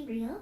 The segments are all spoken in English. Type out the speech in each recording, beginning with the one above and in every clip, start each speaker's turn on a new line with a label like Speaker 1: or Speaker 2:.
Speaker 1: he real?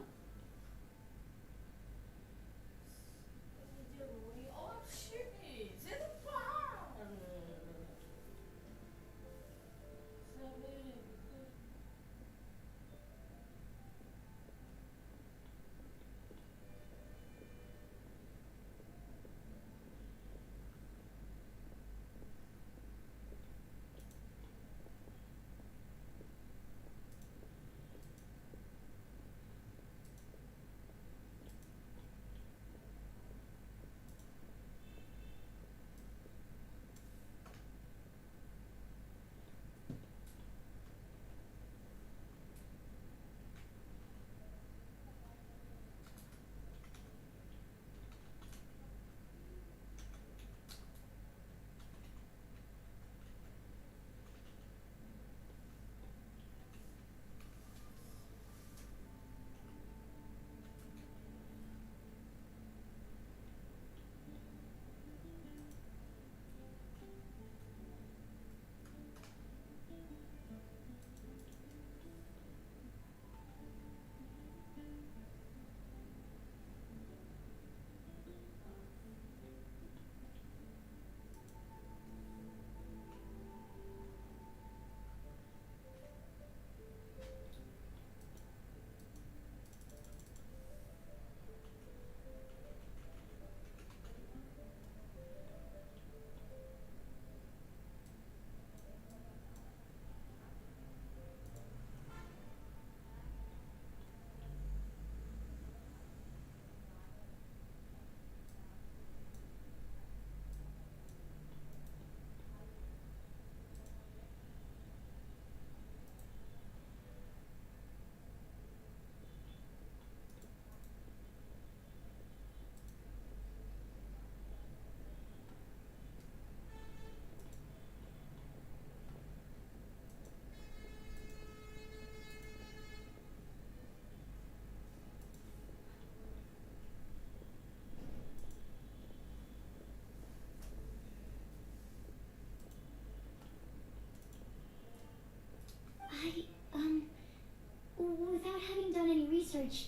Speaker 1: I, without having done any research,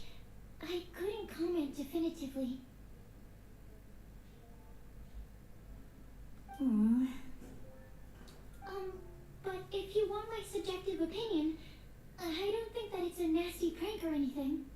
Speaker 1: I couldn't comment definitively.
Speaker 2: Hmm.
Speaker 1: But if you want my subjective opinion, I don't think that it's a nasty prank or anything.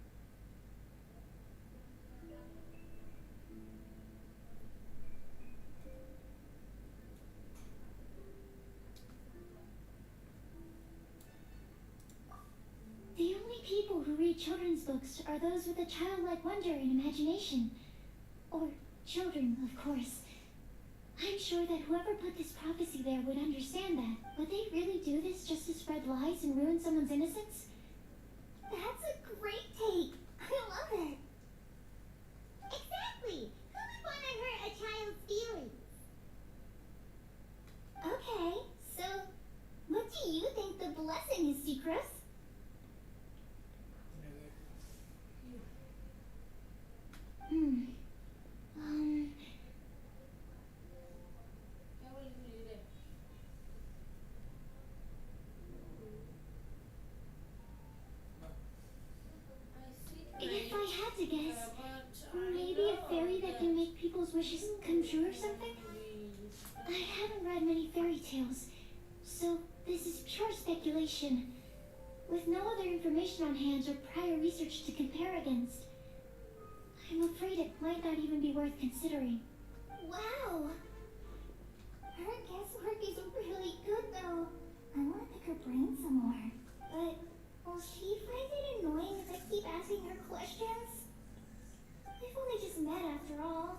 Speaker 1: The only people who read children's books are those with a childlike wonder and imagination. Or children, of course. I'm sure that whoever put this prophecy there would understand that. Would they really do this just to spread lies and ruin someone's innocence?
Speaker 3: That's a great take. I love it. Exactly. Who would want to hurt a child's feelings? Okay, so what do you think the blessing is, Secret?
Speaker 1: Hmm. If I had to guess, maybe a fairy that can make people's wishes come true or something? I haven't read many fairy tales, so this is pure speculation, with no other information on hand or prior research to compare against. I'm afraid it might not even be worth considering.
Speaker 3: Wow. Her guesswork is really good, though. I want to pick her brain some more. But will she find it annoying if I keep asking her questions? We've only just met after all.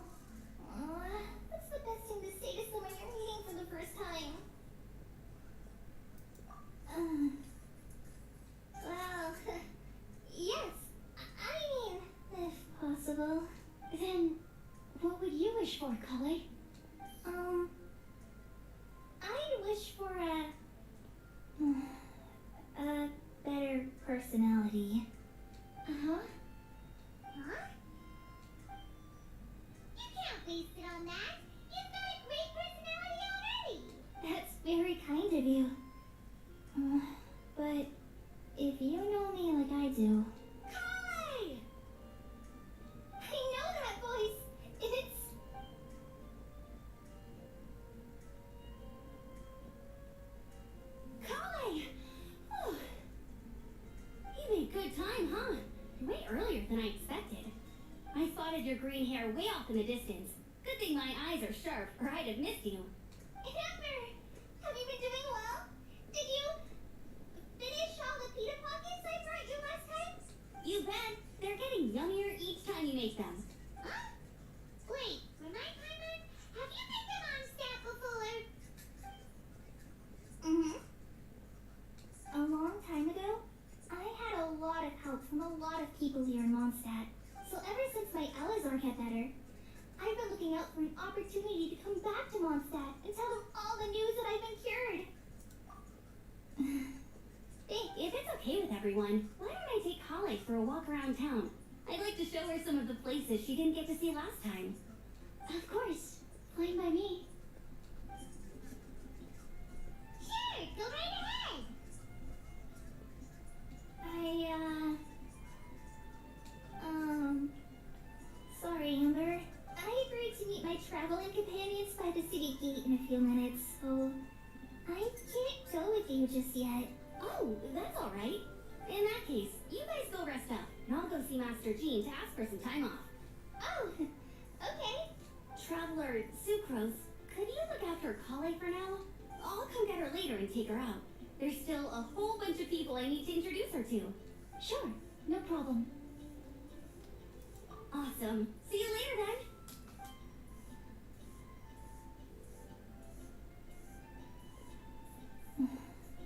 Speaker 3: What's the best thing to say to someone you're meeting for the first time? Well, yes. I mean, if possible.
Speaker 1: Then, what would you wish for, Kale?
Speaker 3: I'd wish for a better personality.
Speaker 1: Uh-huh.
Speaker 3: Huh? You can't waste it on that. You've got a great personality already.
Speaker 1: That's very kind of you.
Speaker 3: But if you know me like I do...
Speaker 2: way earlier than I expected. I spotted your green hair way off in the distance. Good thing my eyes are sharp, or I'd have missed you.
Speaker 3: Amber, have you been doing well? Did you finish all the pita pockets I brought you last time?
Speaker 2: You bet. They're getting yummier each time you make them.
Speaker 3: Huh? Wait, remind Paimon, have you been to Mondstadt before? Mm-hmm. A long time ago, I had a lot of help from a lot of people here in Mondstadt. So ever since my Elazar got better, I've been looking out for an opportunity to come back to Mondstadt and tell them all the news that I've been cured.
Speaker 2: If it's okay with everyone, why don't I take Kale for a walk around town? I'd like to show her some of the places she didn't get to see last time.
Speaker 1: Of course. Fine by me.
Speaker 3: Sure, go right ahead. Sorry, Amber. I agreed to meet my traveling companions by the city gate in a few minutes, so I can't go with you just yet.
Speaker 2: Oh, that's all right. In that case, you guys go rest up, and I'll go see Master Jean to ask for some time off.
Speaker 3: Oh, okay.
Speaker 2: Traveler Sucrose, could you look after Kale for now? I'll come get her later and take her out. There's still a whole bunch of people I need to introduce her to.
Speaker 1: Sure, no problem.
Speaker 2: Awesome. See you later then.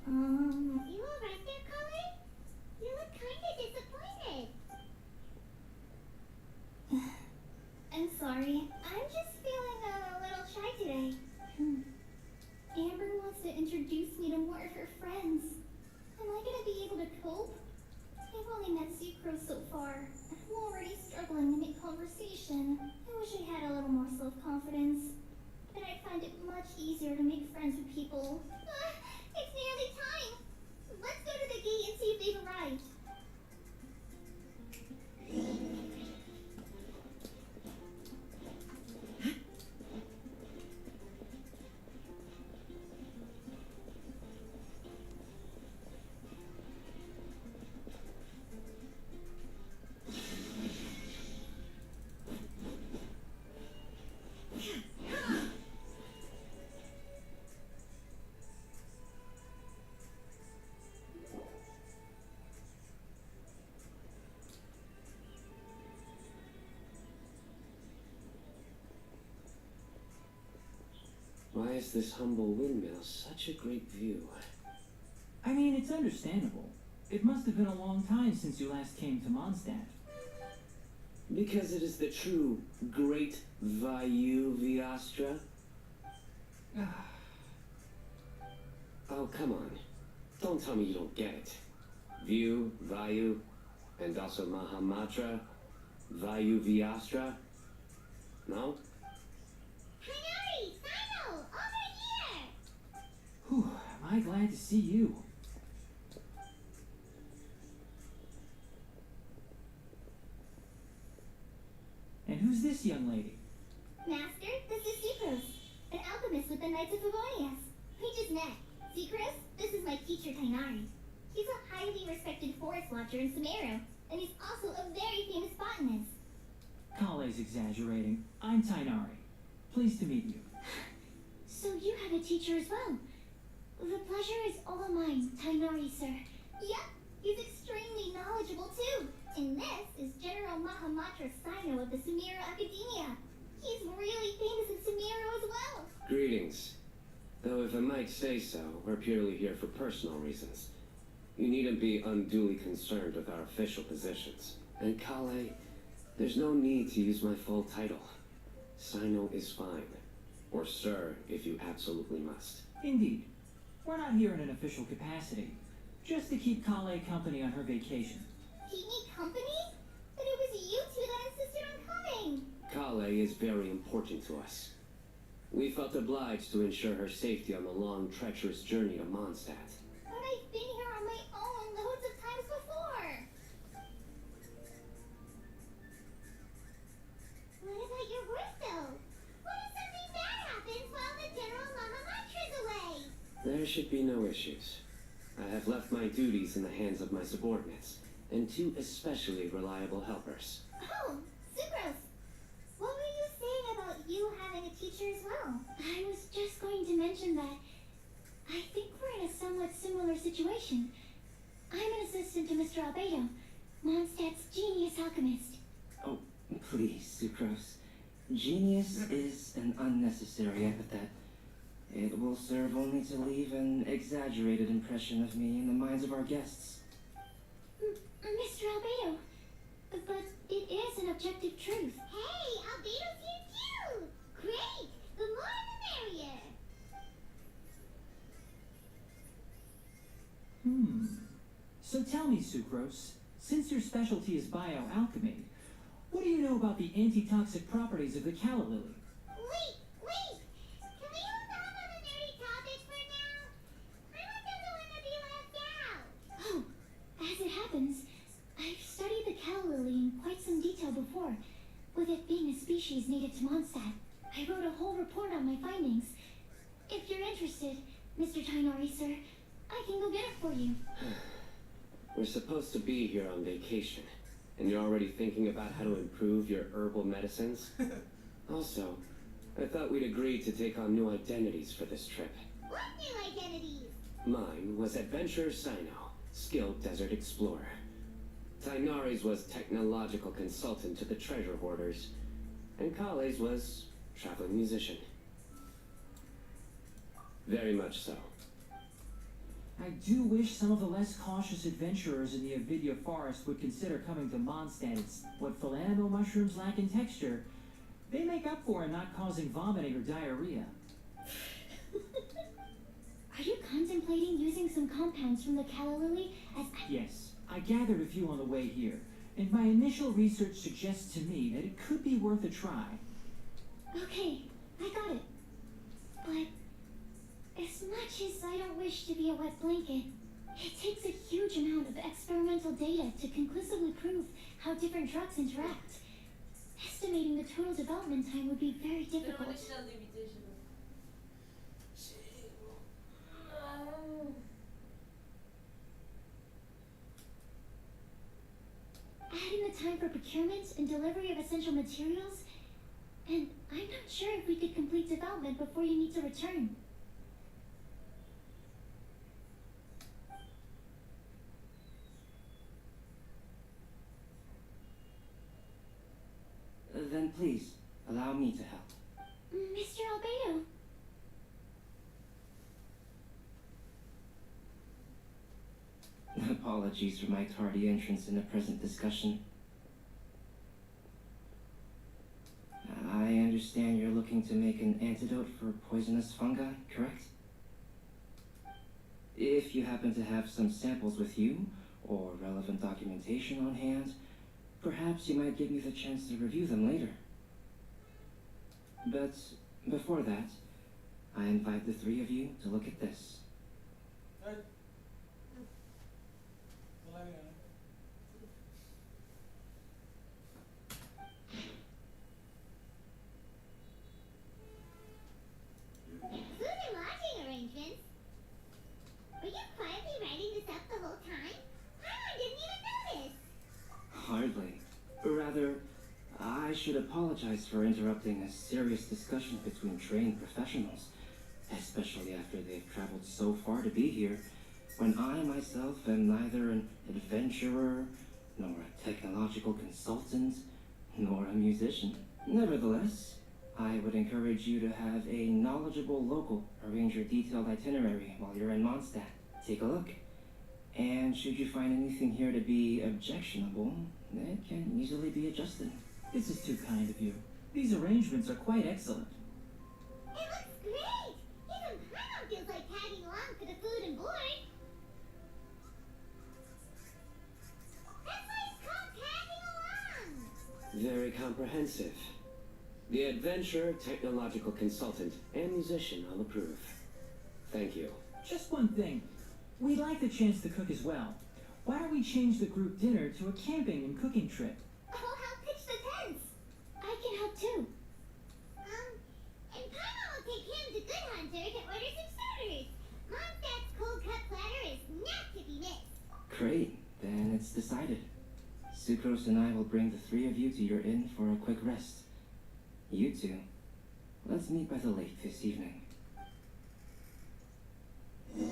Speaker 3: You alright there, Kale? You look kinda disappointed. I'm sorry. I'm just feeling a little shy today. Amber wants to introduce me to more of her friends. Am I gonna be able to cope? I've only met Sucrose so far. I'm already struggling to make conversation. I wish I had a little more self-confidence. Then I'd find it much easier to make friends with people. It's nearly time! Let's go to the gate and see if they've arrived.
Speaker 4: Why is this humble windmill such a great view?
Speaker 5: I mean, it's understandable. It must have been a long time since you last came to Mondstadt.
Speaker 4: Because it is the true Great Vayu Viastra? Oh, come on. Don't tell me you don't get it. View, Vayu, and also Mahamatra, Vayu Viastra? No?
Speaker 3: Hinari! Sino! Over here!
Speaker 5: Whew, am I glad to see you. And who's this young lady?
Speaker 3: Master, this is Sucrose, an alchemist with the Knights of Favonius. We just met. Sucrose, this is my teacher Tainari. He's a highly respected forest watcher in Sumeru, and he's also a very famous botanist.
Speaker 5: Kale's exaggerating. I'm Tainari. Pleased to meet you.
Speaker 1: So you have a teacher as well. The pleasure is all mine, Tainari, sir.
Speaker 3: Yep, he's extremely knowledgeable too. And this is General Mahamatra Sino of the Sumeru Academia. He's really famous in Sumeru as well.
Speaker 4: Greetings. Though if I might say so, we're purely here for personal reasons. You needn't be unduly concerned with our official positions. And Kale, there's no need to use my full title. Sino is fine. Or sir, if you absolutely must.
Speaker 5: Indeed. We're not here in an official capacity. Just to keep Kale company on her vacation.
Speaker 3: Keep me company? But it was you two that insisted on coming.
Speaker 4: Kale is very important to us. We felt obliged to ensure her safety on the long, treacherous journey to Mondstadt.
Speaker 3: But I've been here on my own loads of times before. What about your work though? What if something bad happens while the General Mahamatra's away?
Speaker 4: There should be no issues. I have left my duties in the hands of my subordinates, and 2 especially reliable helpers.
Speaker 3: Oh, Sucrose! What were you saying about you having a teacher as well?
Speaker 1: I was just going to mention that I think we're in a somewhat similar situation. I'm an assistant to Mr. Albedo, Mondstadt's genius alchemist.
Speaker 6: Oh, please, Sucrose. Genius is an unnecessary epithet. It will serve only to leave an exaggerated impression of me in the minds of our guests.
Speaker 1: Mr. Albedo, but it is an objective truth.
Speaker 3: Hey, Albedo's here too! Great! The more the merrier!
Speaker 5: So tell me, Sucrose, since your specialty is bioalchemy, what do you know about the antitoxic properties of the calla lily?
Speaker 3: Wait! Can we hold off on the nerdy topics for now? I want them to want to be left out!
Speaker 1: Oh, as it happens, I've studied the calla lily in quite some detail before, with it being a species native to Mondstadt. I wrote a whole report on my findings. If you're interested, Mr. Tainari, sir, I can go get it for you.
Speaker 4: We're supposed to be here on vacation, and you're already thinking about how to improve your herbal medicines? Also, I thought we'd agreed to take on new identities for this trip.
Speaker 3: What new identities?
Speaker 4: Mine was Adventurer Sino, skilled desert explorer. Tainari's was technological consultant to the treasure hoarders, and Kale's was traveling musician. Very much so.
Speaker 5: I do wish some of the less cautious adventurers in the Avidya forest would consider coming to Mondstadt. It's what philanimo mushrooms lack in texture. They make up for in not causing vomiting or diarrhea.
Speaker 1: Are you contemplating using some compounds from the calla lily as...
Speaker 5: Yes, I gathered a few on the way here, and my initial research suggests to me that it could be worth a try.
Speaker 1: Okay, I got it. But as much as I don't wish to be a wet blanket, it takes a huge amount of experimental data to conclusively prove how different drugs interact. Estimating the total development time would be very difficult. Adding the time for procurement and delivery of essential materials, and I'm not sure if we could complete development before you need to return.
Speaker 6: Then please, allow me to help.
Speaker 1: Mr. Albedo.
Speaker 6: Apologies for my tardy entrance in the present discussion. I understand you're looking to make an antidote for poisonous fungi, correct? If you happen to have some samples with you, or relevant documentation on hand, perhaps you might give me the chance to review them later. But before that, I invite the three of you to look at this.
Speaker 3: Food and lodging arrangements? Were you quietly writing this up the whole time? I didn't even notice!
Speaker 6: Hardly. Rather, I should apologize for interrupting a serious discussion between trained professionals, especially after they've traveled so far to be here, when I myself am neither an adventurer, nor a technological consultant, nor a musician. Nevertheless, I would encourage you to have a knowledgeable local arrange your detailed itinerary while you're in Mondstadt. Take a look. And should you find anything here to be objectionable, it can easily be adjusted.
Speaker 5: This is too kind of you. These arrangements are quite excellent.
Speaker 3: It looks great! Even Paimon feels like tagging along for the food and board. That's why it's called tagging along!
Speaker 4: Very comprehensive. The adventurer, technological consultant, and musician I'll approve. Thank you.
Speaker 5: Just one thing. We'd like the chance to cook as well. Why don't we change the group dinner to a camping and cooking trip?
Speaker 3: I'll help pitch the tents.
Speaker 1: I can help too.
Speaker 3: And Paimon will take him to Good Hunter to order some starters. Mondstadt's cold cut platter is not to be missed.
Speaker 6: Great. Then then it's decided. Sucrose and I will bring the three of you to your inn for a quick rest. You two, let's meet by the lake this evening.
Speaker 3: Hey,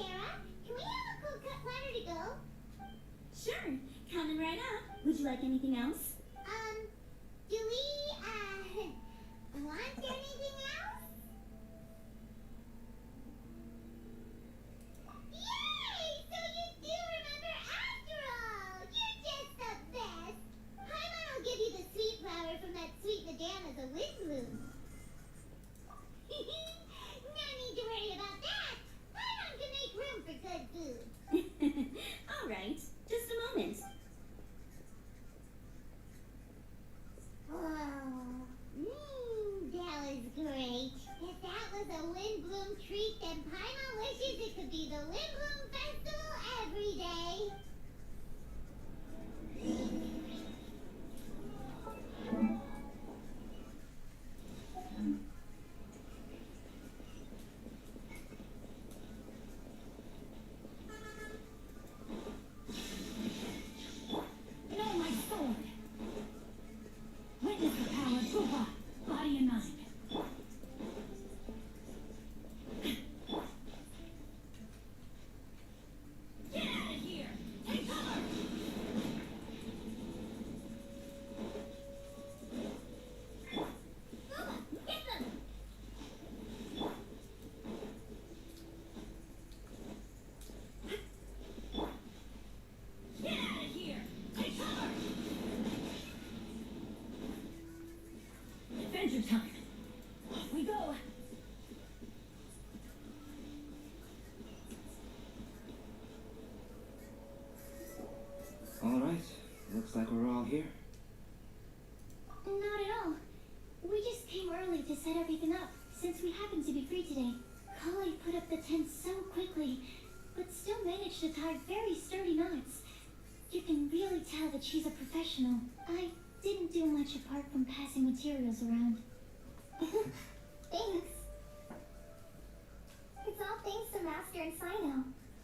Speaker 3: Sarah! Can we have a cold cut platter to go?
Speaker 2: Sure, coming right up. Would you like anything else?
Speaker 3: Do we, want anything else? Yay! So you do remember after all! You're just the best! Paimon will give you the sweet flower from that sweet madame as a wind bloom. No need to worry about that! Paimon can make room for good food.
Speaker 2: All right, just a moment.
Speaker 3: Whoa. That was great. If that was a Windbloom treat, then Paimon wishes it could be the Windbloom Festival every day.
Speaker 1: No, my sword! Witness the power of Fuba, body and mind. Get out of here! Take cover!
Speaker 3: Get them!
Speaker 1: Get out of here! Take cover! Adventure time! Off we go!
Speaker 6: All right, looks like we're all here.
Speaker 1: Not at all. We just came early to set everything up, since we happen to be free today. Kale put up the tent so quickly, but still managed to tie very sturdy knots. You can really tell that she's a professional. I didn't do much apart from passing materials around.
Speaker 3: Thanks. It's all thanks to Master and Sino.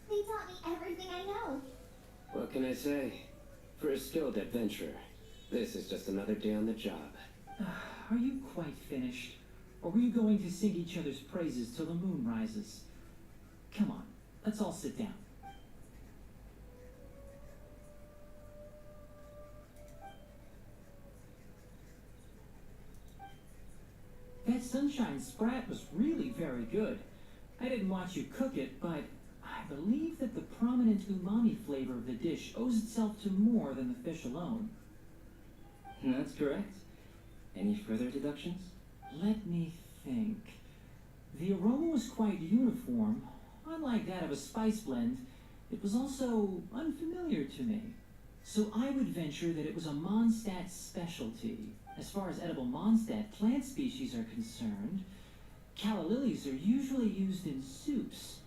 Speaker 3: They taught me everything I know.
Speaker 4: What can I say? For a skilled adventurer, this is just another day on the job.
Speaker 5: Are you quite finished? Or were you going to sing each other's praises till the moon rises? Come on, let's all sit down. That sunshine sprat was really very good. I didn't watch you cook it, but I believe that the prominent umami flavor of the dish owes itself to more than the fish alone.
Speaker 6: That's correct. Any further deductions?
Speaker 5: Let me think. The aroma was quite uniform. Unlike that of a spice blend, it was also unfamiliar to me. So I would venture that it was a Mondstadt specialty. As far as edible Mondstadt plant species are concerned, calla lilies are usually used in soups.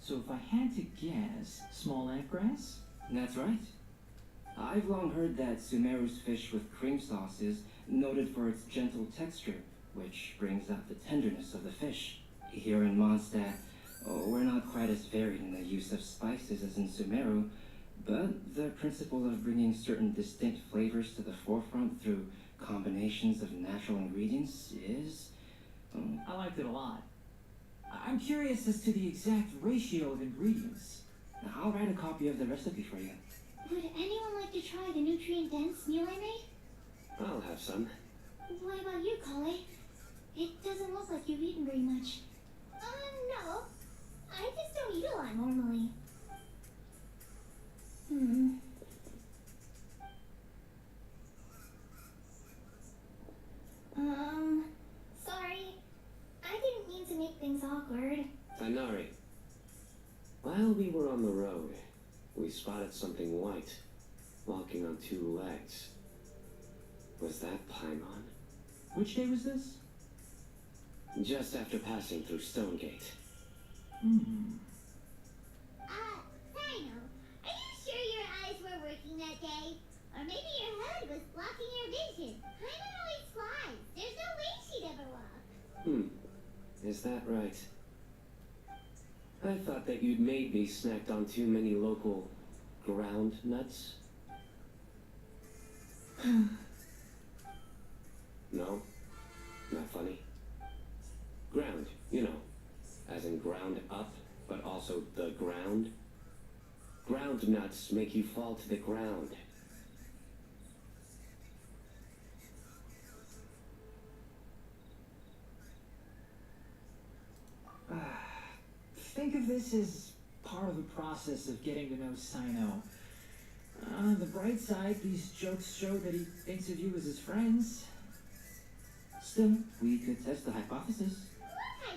Speaker 5: So if I had to guess, small ant grass?
Speaker 6: That's right. I've long heard that Sumeru's fish with cream sauce is noted for its gentle texture, which brings out the tenderness of the fish. Here in Mondstadt, we're not quite as varied in the use of spices as in Sumeru, but the principle of bringing certain distinct flavors to the forefront through combinations of natural ingredients is...
Speaker 5: I liked it a lot. I'm curious as to the exact ratio of ingredients.
Speaker 6: I'll write a copy of the recipe for you.
Speaker 1: Would anyone like to try the nutrient-dense meal I made?
Speaker 4: I'll have some.
Speaker 1: What about you, Kale? It doesn't look like you've eaten very much.
Speaker 3: No. I just don't eat a lot normally. Sorry. I didn't mean to make things awkward.
Speaker 4: Inari, while we were on the road, we spotted something white, walking on two legs. Was that Paimon?
Speaker 5: Which day was this?
Speaker 4: Just after passing through Stonegate.
Speaker 5: Hmm.
Speaker 3: Sino, are you sure your eyes were working that day? Or maybe your head was blocking your vision? Paimon always flies. There's no way she'd ever walk.
Speaker 4: Is that right? I thought that you'd maybe snacked on too many local ground nuts. No? Not funny? Ground, you know, as in ground up, but also the ground. Ground nuts make you fall to the ground.
Speaker 5: Think of this as part of the process of getting to know Sino. On the bright side, these jokes show that he thinks of you as his friends.
Speaker 6: Still, we could test the hypothesis
Speaker 3: What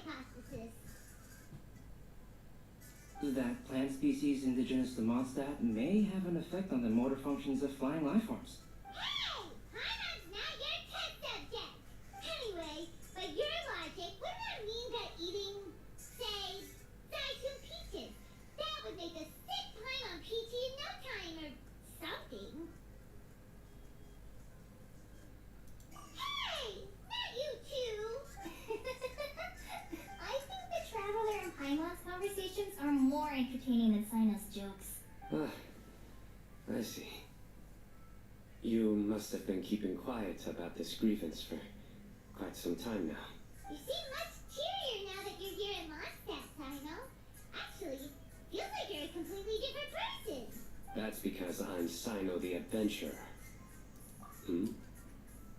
Speaker 3: hypothesis?
Speaker 6: that plant species indigenous to Mondstadt may have an effect on the motor functions of flying life forms.
Speaker 3: Hey! Paimon's not your test subject! Anyway, by your logic, wouldn't that mean that eating, say, Daikun peaches, that would make a sick Paimon peachy in no time or something? Hey! Not you two!
Speaker 2: I think the Traveler and Paimon's conversations are more entertaining than Sino's jokes.
Speaker 4: I see. You must have been keeping quiet about this grievance for quite some time now.
Speaker 3: You seem much cheerier now that you're here at Mondstadt, Sino. Actually, feels like you're a completely different person.
Speaker 4: That's because I'm Sino the Adventurer.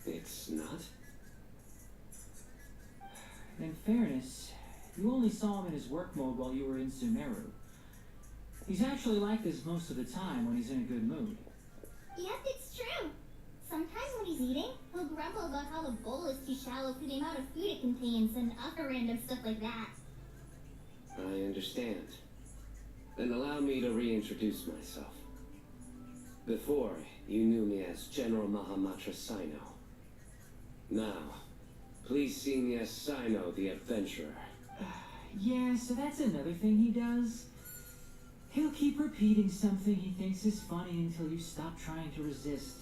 Speaker 4: It's not?
Speaker 5: In fairness, you only saw him in his work mode while you were in Sumeru. He's actually like this most of the time when he's in a good mood.
Speaker 2: Yep, it's true. Sometimes when he's eating, he'll grumble about how the bowl is too shallow for the amount of food it contains and other random stuff like that.
Speaker 4: I understand. Then allow me to reintroduce myself. Before, you knew me as General Mahamatra Sino. Now, please see me as Sino the Adventurer.
Speaker 5: Yeah, so that's another thing he does. He'll keep repeating something he thinks is funny until you stop trying to resist.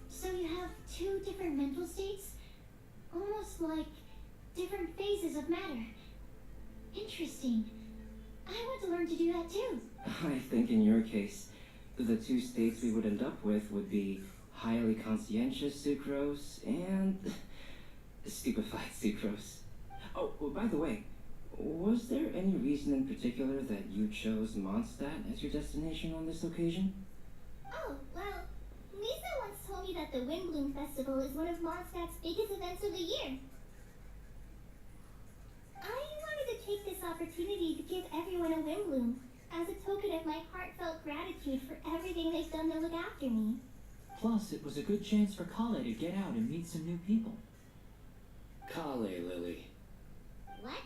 Speaker 1: So you have two different mental states? Almost like different phases of matter. Interesting. I want to learn to do that too.
Speaker 6: I think in your case, the two states we would end up with would be highly conscientious sucrose and stupefied sucrose. Oh, by the way, was there any reason in particular that you chose Mondstadt as your destination on this occasion?
Speaker 2: Oh, well, Lisa once told me that the Windbloom Festival is one of Mondstadt's biggest events of the year. I wanted to take this opportunity to give everyone a Windbloom as a token of my heartfelt gratitude for everything they've done to look after me.
Speaker 5: Plus, it was a good chance for Kale to get out and meet some new people.
Speaker 4: Kale Lily.
Speaker 3: What?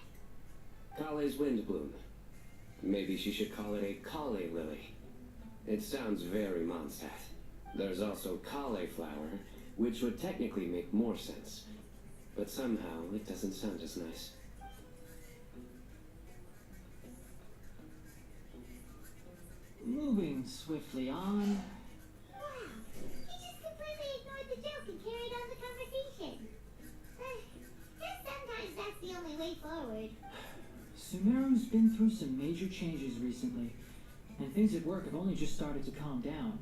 Speaker 4: Kale's Windbloom. Maybe she should call it a Kale Lily. It sounds very Mondstadt. There's also cauliflower, which would technically make more sense. But somehow, it doesn't sound as nice.
Speaker 5: Moving swiftly on.
Speaker 3: Wow, he just completely ignored the joke and carried on the conversation. Guess sometimes that's the only way forward.
Speaker 5: Sumeru's been through some major changes recently, and things at work have only just started to calm down.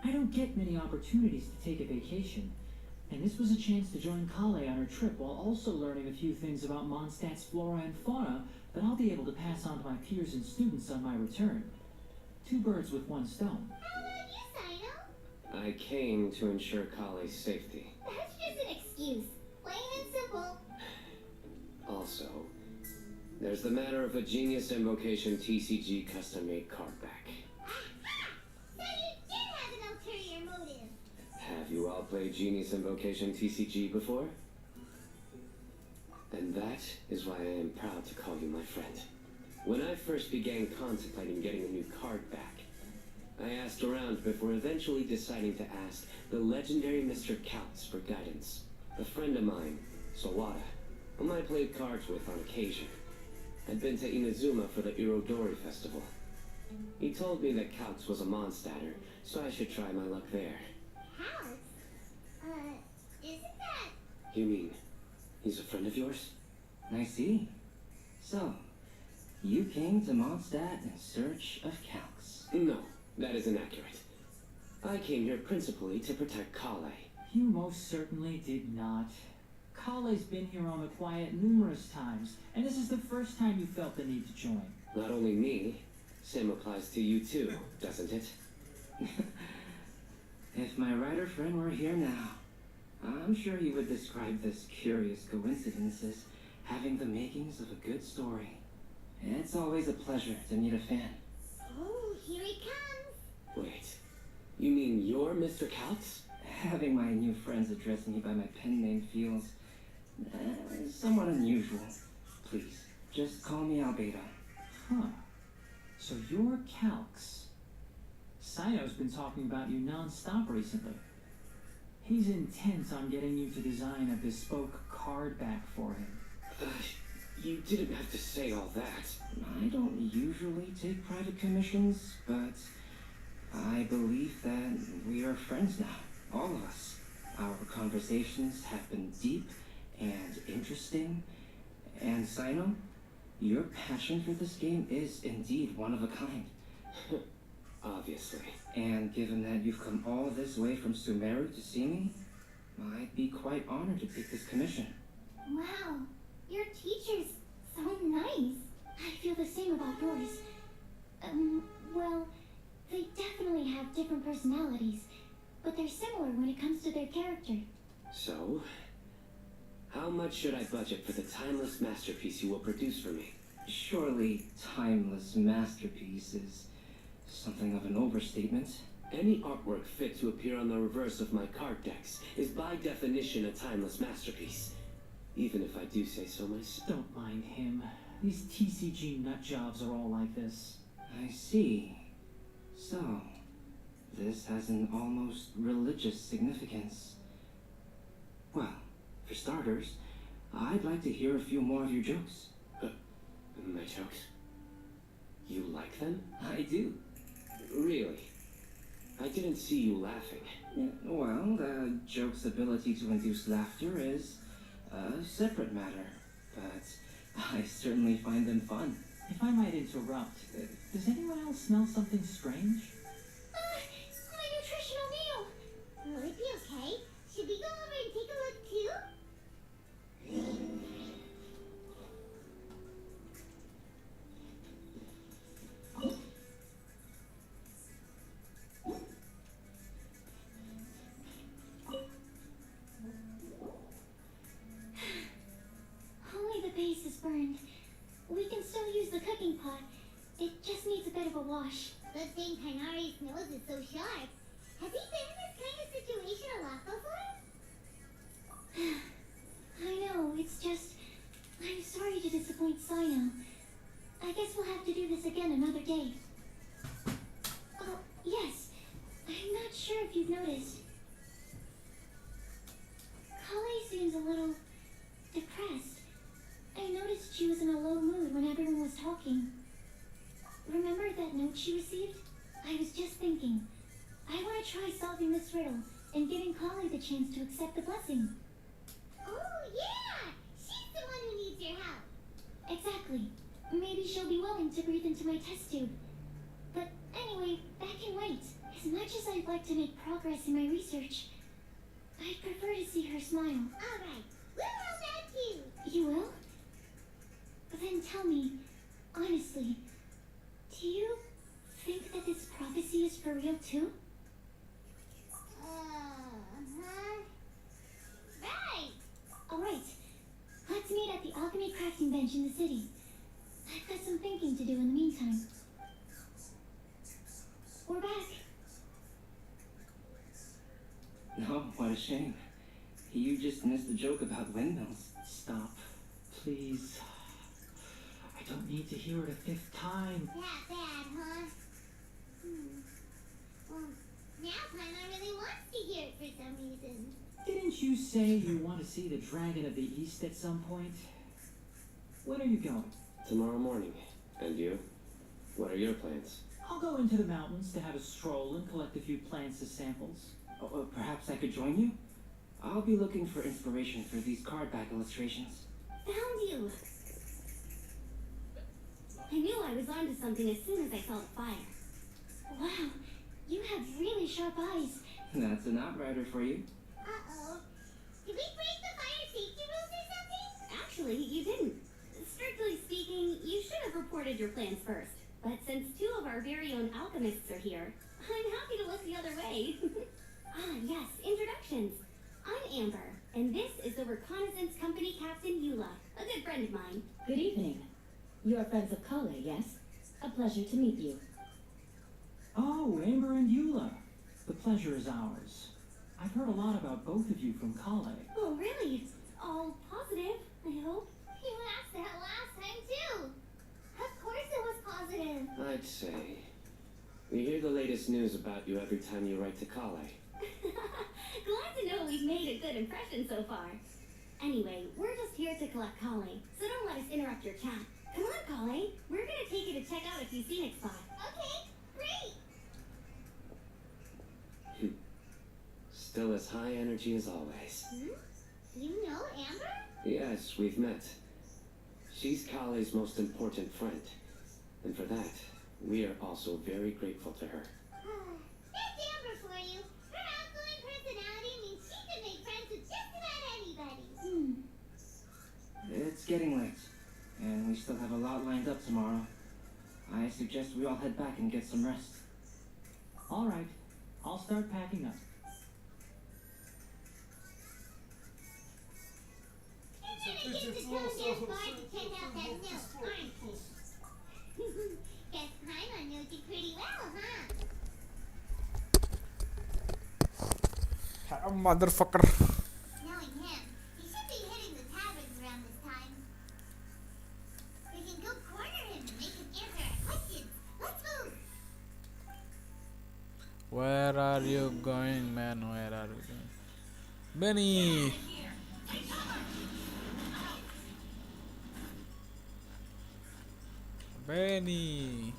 Speaker 5: I don't get many opportunities to take a vacation, and this was a chance to join Kale on her trip while also learning a few things about Mondstadt's flora and fauna that I'll be able to pass on to my peers and students on my return. Two birds with one stone.
Speaker 3: How about you, Sino?
Speaker 4: I came to ensure Kale's safety.
Speaker 2: That's just an excuse. Plain and simple.
Speaker 4: Also, there's the matter of a Genius Invocation TCG custom-made card back.
Speaker 3: Aha! So you did have an ulterior motive.
Speaker 4: Have you all played Genius Invocation TCG before? And that is why I am proud to call you my friend. When I first began contemplating getting a new card back, I asked around before eventually deciding to ask the legendary Mr. Couts for guidance. A friend of mine, Sawada, whom I played cards with on occasion, had been to Inazuma for the Irodori festival. He told me that Couts was a Mondstatter, so I should try my luck there.
Speaker 3: House? Isn't that...
Speaker 4: You mean, he's a friend of yours?
Speaker 6: I see. So, you came to Mondstadt in search of Calx.
Speaker 4: No, that is inaccurate. I came here principally to protect Kale.
Speaker 5: You most certainly did not. Kale's been here on the quiet numerous times, and this is the first time you felt the need to join.
Speaker 4: Not only me, same applies to you too, doesn't it?
Speaker 6: If my writer friend were here now, I'm sure he would describe this curious coincidence as having the makings of a good story. It's always a pleasure to meet a fan.
Speaker 3: Oh, here it comes.
Speaker 4: Wait, you mean you're Mr. Couts?
Speaker 6: Having my new friends address me by my pen name feels somewhat unusual. Please, just call me Albedo.
Speaker 5: Huh. So you're Calx. Saino's been talking about you non-stop recently. He's intent on getting you to design a bespoke card back for him.
Speaker 4: You didn't have to say all that.
Speaker 6: I don't usually take private commissions, but I believe that we are friends now, all of us. Our conversations have been deep and interesting, and Saino, your passion for this game is indeed one of a kind.
Speaker 4: Obviously.
Speaker 6: And given that you've come all this way from Sumeru to see me, I'd be quite honored to take this commission.
Speaker 3: Wow, your teacher's so nice.
Speaker 1: I feel the same about yours. Well, they definitely have different personalities, but they're similar when it comes to their character.
Speaker 4: So, how much should I budget for the timeless masterpiece you will produce for me?
Speaker 6: Surely timeless masterpiece is something of an overstatement.
Speaker 4: Any artwork fit to appear on the reverse of my card decks is by definition a timeless masterpiece. Even if I do say so myself.
Speaker 5: Don't mind him. These TCG nutjobs are all like this.
Speaker 6: I see. So, this has an almost religious significance. Well, for starters, I'd like to hear a few more of your jokes.
Speaker 4: My jokes? You like them?
Speaker 6: I do.
Speaker 4: Really? I didn't see you laughing.
Speaker 6: Well, the joke's ability to induce laughter is a separate matter, but I certainly find them fun.
Speaker 5: If I might interrupt, does anyone else smell something strange?
Speaker 3: My nutritional meal. Will it be okay? Should we go over and take a look too?
Speaker 1: Only the base is burned. We can still use the cooking pot. It just needs a bit of a wash.
Speaker 3: Good thing Kainari's nose is so sharp. Has he been in this kind of situation a lot before?
Speaker 1: I know, it's just... I'm sorry to disappoint Sino. I guess we'll have to do this again another day. Oh, yes. I'm not sure if you've noticed. Kale seems a little... depressed. I noticed she was in a low mood when everyone was talking. Remember that note she received? I was just thinking. I want to try solving this riddle and giving Kale the chance to accept the blessing.
Speaker 3: Oh, yeah! She's the one who needs your help.
Speaker 1: Exactly. Maybe she'll be willing to breathe into my test tube. But anyway, that can wait. As much as I'd like to make progress in my research, I'd prefer to see her smile.
Speaker 3: All right, we'll help out too.
Speaker 1: You will? Then tell me, honestly, do you think that this prophecy is for real too?
Speaker 3: Right.
Speaker 1: Alright, let's meet at the alchemy crafting bench in the city. I've got some thinking to do in the meantime. We're back.
Speaker 6: Oh, what a shame. You just missed the joke about windmills.
Speaker 5: Stop, please. I don't need to hear it a fifth time.
Speaker 3: That bad, huh? Well, now Paimon really wants to hear it for some reason.
Speaker 5: Didn't you say you want to see the Dragon of the East at some point? When are you going?
Speaker 4: Tomorrow morning. And you? What are your plans?
Speaker 5: I'll go into the mountains to have a stroll and collect a few plants as samples.
Speaker 6: Perhaps I could join you? I'll be looking for inspiration for these card back illustrations.
Speaker 2: Found you! I knew I was onto something as soon as I saw the fire.
Speaker 1: Wow, you have really sharp eyes.
Speaker 6: That's an outrider for you.
Speaker 3: Uh-oh. Did we break the fire safety rules or something?
Speaker 2: Actually, you didn't. Strictly speaking, you should have reported your plans first. But since two of our very own alchemists are here, I'm happy to look the other way. Yes, introductions. I'm Amber, and this is the Reconnaissance Company Captain Eula, a good friend of mine.
Speaker 7: Good evening. You are friends of Kale, yes? A pleasure to meet you.
Speaker 5: Oh, Amber and Eula. The pleasure is ours. I've heard a lot about both of you from Kale.
Speaker 2: Oh, really? All positive, I hope.
Speaker 3: You asked that last time, too. Of course it was positive.
Speaker 4: I'd say. We hear the latest news about you every time you write to Kale.
Speaker 2: Glad to know we've made a good impression so far. Anyway, we're just here to collect Kale, so don't let us interrupt your chat. Come on, Kale. We're gonna take you to check out a few scenic spots.
Speaker 3: Okay, great.
Speaker 4: Still as high energy as always.
Speaker 3: You know Amber?
Speaker 4: Yes, we've met. She's Kale's most important friend. And for that, we are also very grateful to her.
Speaker 3: That's Amber for you. Her outgoing personality means she can make friends with just about anybody.
Speaker 6: It's getting late, and we still have a lot lined up tomorrow. I suggest we all head back and get some rest.
Speaker 5: All right, I'll start packing up.
Speaker 3: You're gonna get to come this far to check out that note, aren't you? Guess Paimon knows you pretty well, huh?
Speaker 8: Motherfucker.
Speaker 3: Knowing him, he should be hitting the taverns around this time. We can go corner him and make him answer our questions. Let's move!
Speaker 8: Where are you going, man? Where are you going? Benny! Benny!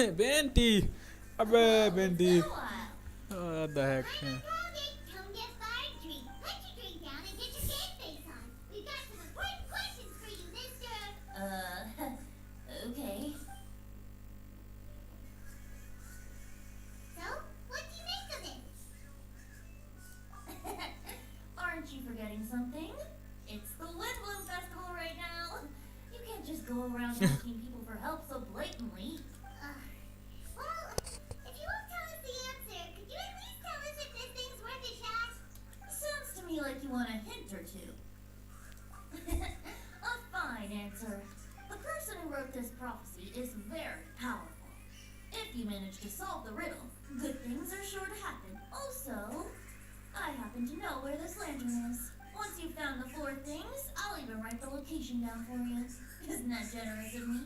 Speaker 8: Benty! Abe, Benty! What the heck?
Speaker 3: Paimon called it. Come get fire drink. Put your drink down and get your game face on. We've got some important questions for you, mister.
Speaker 7: Okay.
Speaker 3: So, what do you make of it?
Speaker 7: Aren't you forgetting something? It's the Wind Bloom Festival right now. You can't just go around asking people for help so blatantly.
Speaker 3: Well, if you won't tell us the answer, could you at least tell us if this thing's worth a shot?
Speaker 7: Sounds to me like you want a hint or two. A fine answer. The person who wrote this prophecy is very powerful. If you manage to solve the riddle, good things are sure to happen. Also, I happen to know where this lantern is. Once you've found the four things, I'll even write the location down for you. Isn't that generous of me?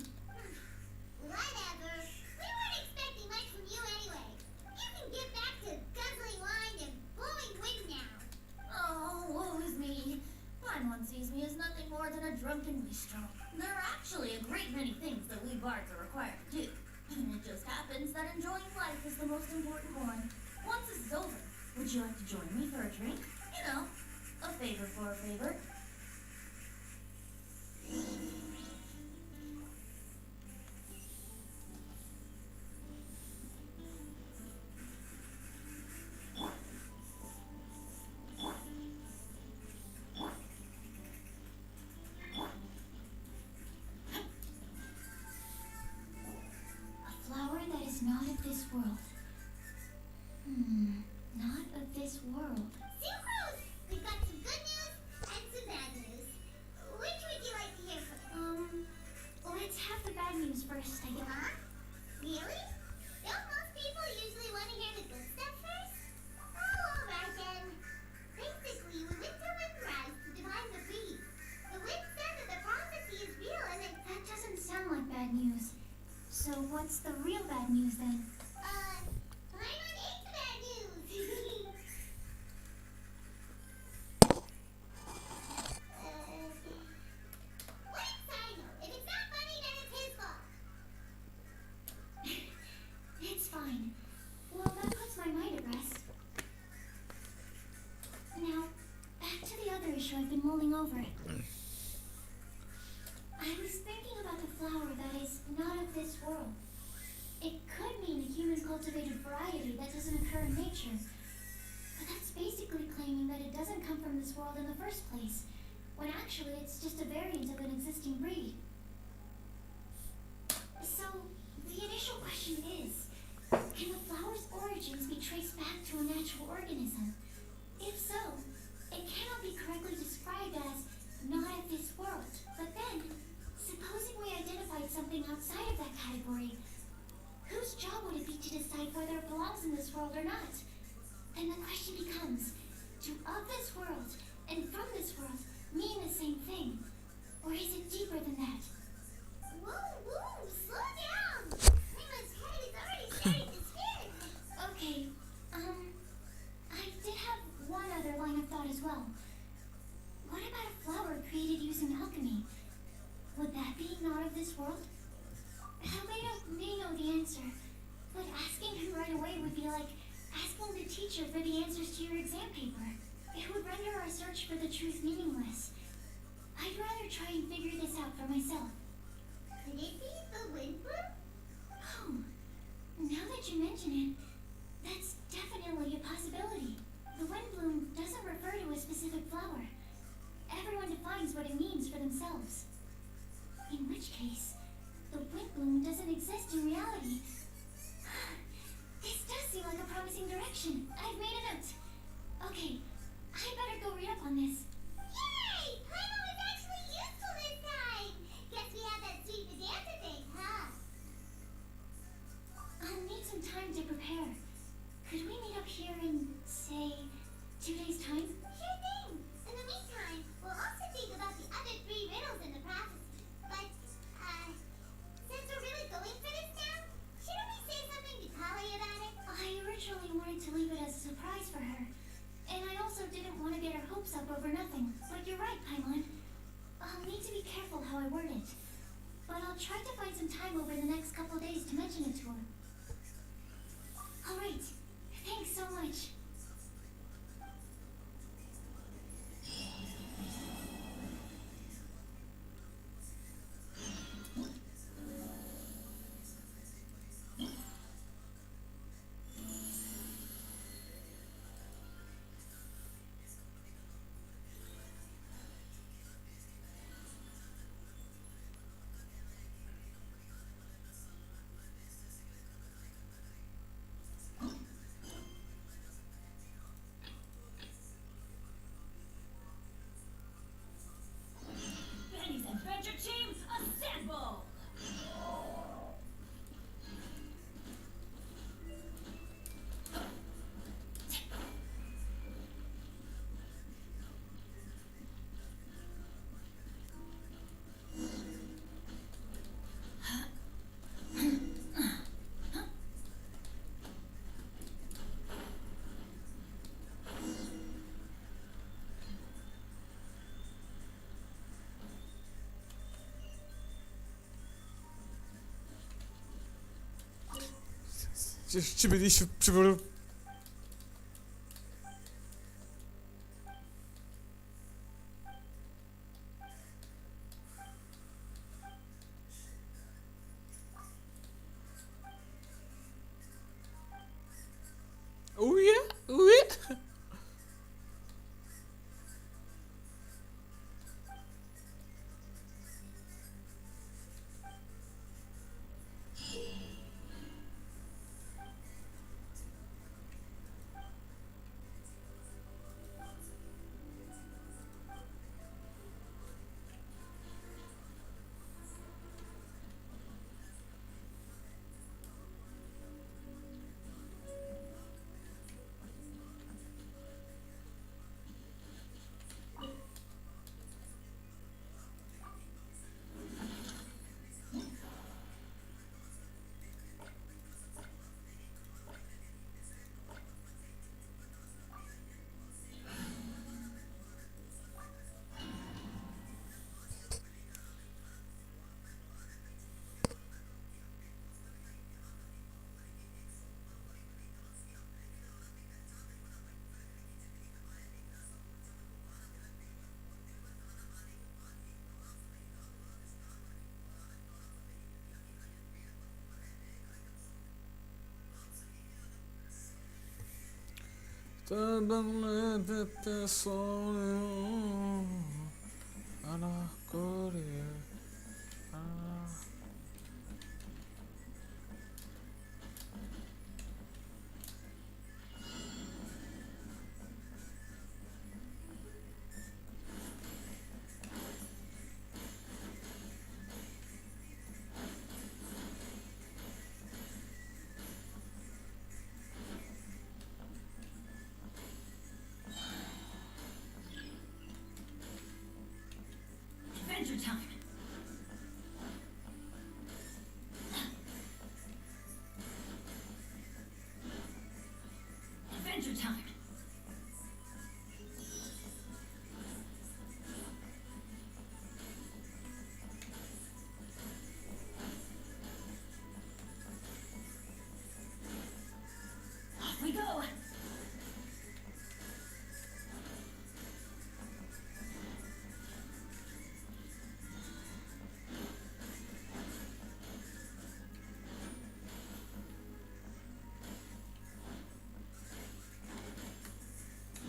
Speaker 3: Whatever. We weren't expecting much from you anyway. You can get back to guzzling wine and blowing wind now.
Speaker 7: Oh, woe is me. Paimon sees me as nothing more than a drunken minstrel. There are actually a great many things that we bards are required to do. And it just happens that enjoying life is the most important one. Once this is over, would you like to join me for a drink? You know, a favor for a favor.
Speaker 1: not of this world. Not of this world.
Speaker 3: Super! We've got some good news and some bad news. Which would you like to hear first?
Speaker 1: Let's have the bad news first, I guess.
Speaker 3: Huh? Really? Don't most people usually want to hear the good stuff first? Oh, alright then. Basically, we went to Windrise to divine the breed. The wind said that the prophecy is real and it...
Speaker 1: That doesn't sound like bad news. So what's the real bad news then?
Speaker 3: Paimon is the bad news! What did I know? If it's not funny, then it's his fault.
Speaker 1: It's fine. Well, that puts my mind at rest. Now, back to the other issue I've been mulling over. I was thinking about the flower that is not of this world. It could mean a human-cultivated variety that doesn't occur in nature. But that's basically claiming that it doesn't come from this world in the first place, when actually it's just a variant of an existing breed. So, the initial question is, can the flower's origins be traced back to a natural organism? If so, it cannot be correctly described as not of this world. But then, supposing we identified something outside of that category, whose job would it be to decide whether it belongs in this world or not? Then the question becomes, do of this world and from this world mean the same thing? Or is it deeper than that?
Speaker 3: Whoa, slow down! Paimon's head is already starting to spin.
Speaker 1: Okay, I did have one other line of thought as well. What about a flower created using alchemy? Would that be not of this world? Helena may know the answer, but asking him right away would be like asking the teacher for the answers to your exam paper. It would render our search for the truth meaningless. I'd rather try and figure this out for myself.
Speaker 3: Could it be the wind bloom?
Speaker 1: Oh, now that you mention it, that's definitely a possibility. The wind bloom doesn't refer to a specific flower. Everyone defines what it means for themselves. In which case, the wind bloom doesn't exist in reality. This does seem like a promising direction. I've made a note. Okay, I better go read up on this.
Speaker 3: Yay! Paimon was actually useful this time! Guess we have that sweet Vedanta thing, huh?
Speaker 1: I'll need some time to prepare. Could we meet up here in, say, 2 days' time?
Speaker 3: Sure thing! In the meantime, we'll also think about the other 3 riddles in the prophecy. But, since we're really going for this now, shouldn't we say something to Kali about it?
Speaker 1: I originally wanted to leave it as a surprise for her. And I also didn't want to get her hopes up over nothing. But you're right, Paimon. I'll need to be careful how I word it. But I'll try to find some time over the next couple days to mention it to her. Alright. Thanks so much.
Speaker 7: Benny's Adventure Team, assemble!
Speaker 8: Oh yeah, oh yeah. Suddenly the soul Ana Korea
Speaker 7: Adventure time. Adventure time. Off we go.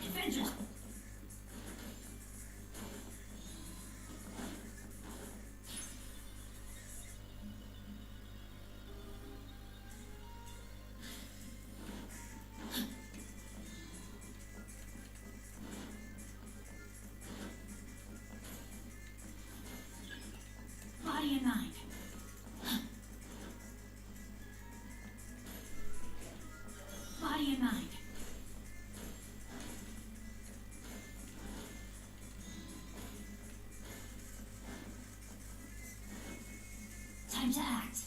Speaker 7: Adventure. Body and mind. Body and mind. Time to act.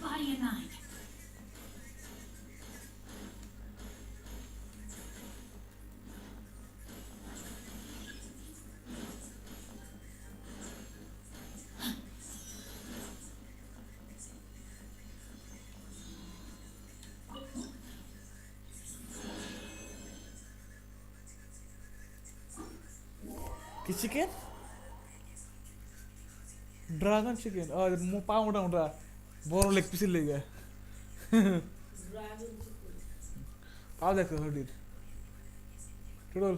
Speaker 7: Body and mind.
Speaker 8: কি chicken dragon chicken মো পা মোটা মোটা বড় leg পিসের লেগে পাও দেখো হডির total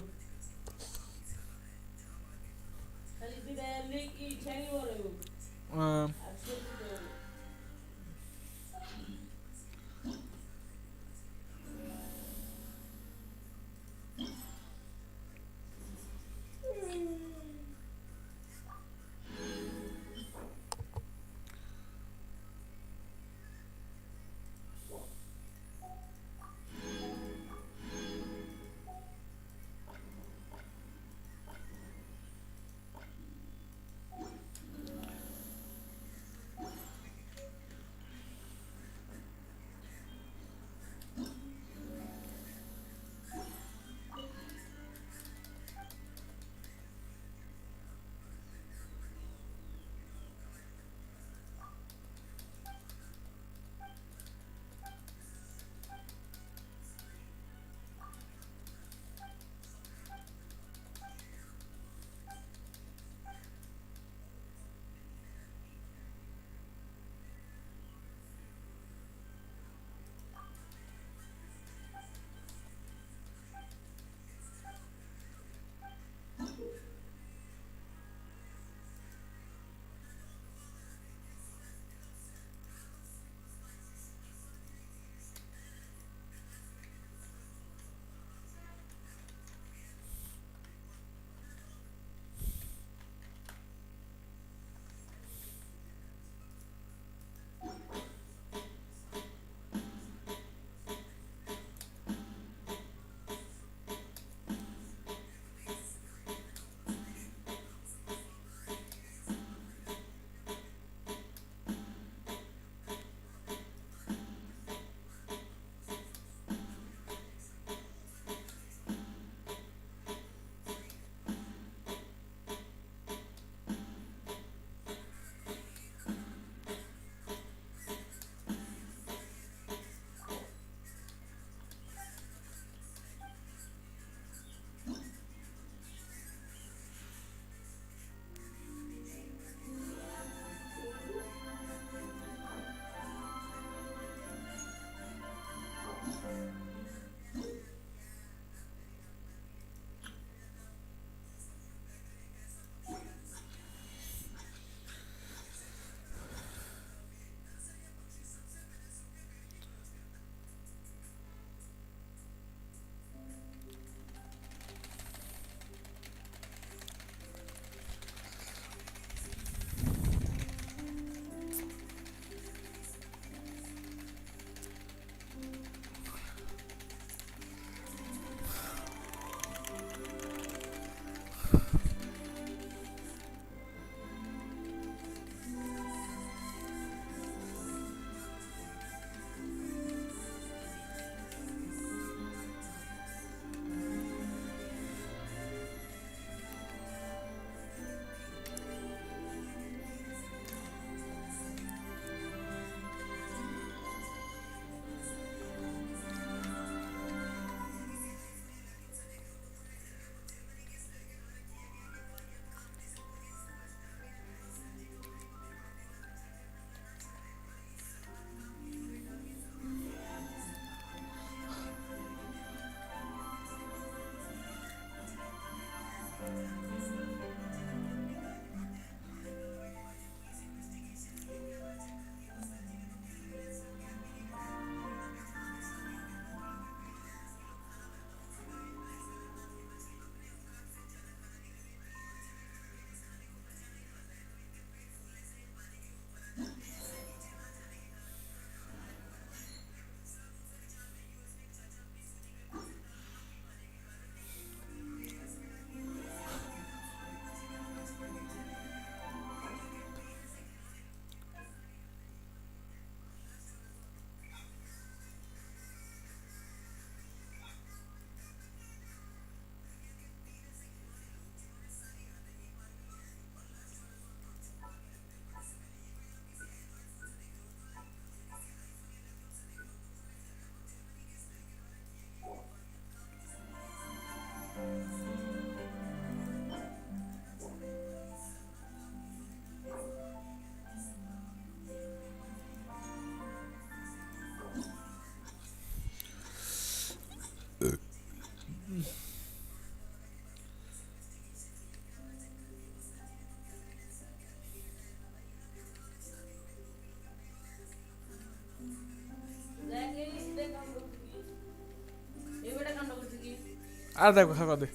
Speaker 8: আর দেখ কথা কদে